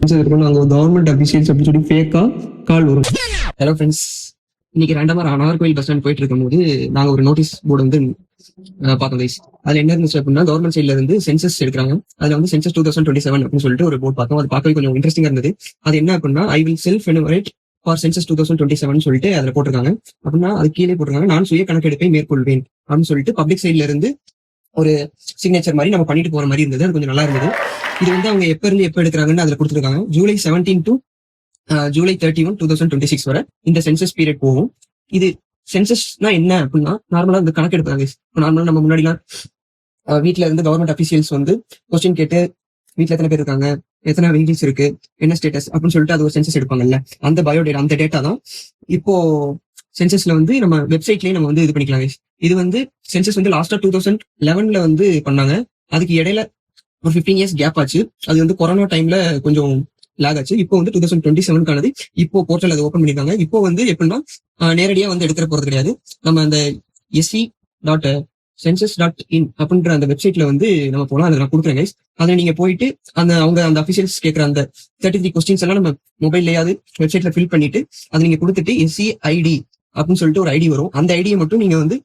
நாங்க government officials அப்படின்னு சொல்லி ஃபேக்கா கால் வரும். ஹலோ ஃப்ரெண்ட்ஸ், இன்னைக்கு ரெண்டாம் நாகர்கோவில் பஸ் ஸ்டாண்ட் போயிட்டு இருக்கும்போது நாங்க ஒரு நோட்டீஸ் போர்டு வந்து பார்த்தோம் கைஸ். அதுல என்ன இருந்துச்சு அப்படின்னா, கவர்மெண்ட் சைட்ல இருந்து சென்சஸ் எடுக்கிறாங்க. அதுல வந்து சென்சஸ் 2027 அப்படின்னு சொல்லிட்டு ஒரு போர்டு பார்த்தோம். அது பார்க்கவே கொஞ்சம் இன்ட்ரெஸ்டிங்கா இருந்தது. அது என்ன அப்படின்னா, I will self enumerate for census 2027 சொல்லிட்டு அதுல போட்டிருக்காங்க. அப்படின்னா அது கீழே போட்டிருக்காங்க, நான் சுய கணக்கெடுப்பை மேற்கொள்வேன் அப்படின்னு சொல்லிட்டு பப்ளிக் சைட்ல இருந்து ஒரு சிக்னேச்சர் மாதிரி நம்ம பண்ணிட்டு போற மாதிரி இருந்தது. அது கொஞ்சம் நல்லா இருந்தது. இது வந்து அவங்க எப்ப இருந்து எப்ப எடுக்கிறாங்கன்னு அதுல கொடுத்துருக்காங்க. ஜூலை 17 to ஜூலை 31, 2026 வரை இந்த சென்சஸ் பீரியட் போகும். இது சென்சஸ்னா என்ன அப்படின்னா, நார்மலா இந்த கணக்கெடுப்பு தான். நார்மலா நம்ம முன்னாடிலாம் வீட்டுல இருந்து கவர்மெண்ட் அபிஷியல்ஸ் வந்து கொஸ்டின் கேட்டு வீட்டுல எத்தனை பேர் இருக்காங்க, எத்தனை வெஹிக்கிள்ஸ் இருக்கு, என்ன ஸ்டேட்டஸ் அப்படின்னு சொல்லிட்டு அது ஒரு சென்சஸ் எடுப்பாங்கல்ல, அந்த பயோடேட்டா, அந்த டேட்டா தான் இப்போ சென்சஸ்ல வந்து நம்ம வெப்சைட்லயே நம்ம வந்து இது பண்ணிக்கலாம். இது வந்து சென்சஸ் வந்து லாஸ்டா 2011 வந்து பண்ணாங்க. அதுக்கு இடையில ஒரு 15 இயர்ஸ் கேப் ஆச்சு. அது வந்து கொரோனா டைம்ல கொஞ்சம் லாக் ஆச்சு. இப்போ வந்து 2027 இப்போ போர்ட்டல் அது ஓப்பன் பண்ணிருக்காங்க. இப்போ வந்து எப்படின்னா, நேரடியா வந்து எடுத்துட போறது கிடையாது. நம்ம அந்த SC.census.in அப்படின்ற அந்த வெப்சைட்ல வந்து நம்ம போலாம். அதை நான் கொடுக்குறேன் கைஸ். அதை நீங்க போயிட்டு அவங்க அந்த அபிஷியல்ஸ் கேட்கற அந்த 33 கொஸ்டின்ஸ் எல்லாம் நம்ம மொபைல்லையாவது வெப்சைட்ல ஃபில் பண்ணிட்டு அதை நீங்க கொடுத்துட்டு SCID அப்படின்னு சொல்லிட்டு ஒரு ஐடி வரும். அந்த ஐடியை மட்டும் நீங்க வந்து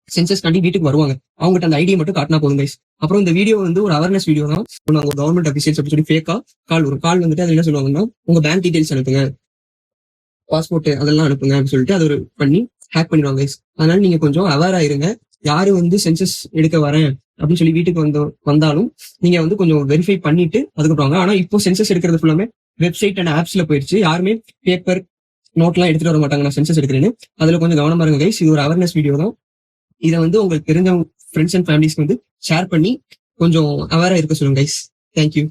சென்சஸ் காண்டி வீட்டுக்கு வருவாங்க, அவங்ககிட்ட அந்த ஐடியை மட்டும் காட்டினா போதும் கைஸ். அப்புறம் இந்த வீடியோ வந்து ஒரு அவேர்னஸ் வீடியோ தான். நாங்க கவர்மெண்ட் அபிஷியல்ஸ் அப்படின்னு சொல்லி ஃபேக்கா கால் வரும். கால் வந்துட்டு அது என்ன சொல்லுவாங்கன்னா, உங்க பேங்க் டீடைல்ஸ் அனுப்புங்க, பாஸ்போர்ட் அதெல்லாம் அனுப்புங்க அப்படின்னு சொல்லிட்டு அது ஒரு பண்ணி ஹேக் பண்ணிடுவாங்க கைஸ். அதனால நீங்க கொஞ்சம் அவேர் ஆயிருங்க. யாரு வந்து சென்சஸ் எடுக்க வரேன் அப்படின்னு சொல்லி வீட்டுக்கு வந்தாலும் நீங்க வந்து கொஞ்சம் வெரிஃபை பண்ணிட்டு அதுக்கப்புறம். ஆனா இப்போ சென்சஸ் எடுக்கிறது ஃபுல்லாமே வெப்சைட் அண்ட் ஆப்ஸ்ல போயிடுச்சு. யாருமே பேப்பர் நோட்லாம் எடுத்துட்டு வர மாட்டாங்க நான் சென்சஸ் எடுக்கிறேன்னு. அதுல கொஞ்சம் கவனமா இருங்க கைஸ். இது ஒரு அவேர்னஸ் வீடியோ தான். இதை வந்து உங்களுக்கு தெரிஞ்ச ஃப்ரெண்ட்ஸ் அண்ட் ஃபேமிலிஸ்க்கு வந்து ஷேர் பண்ணி கொஞ்சம் அவேரா இருக்க சொல்லுங்க கைஸ். தேங்க்யூ.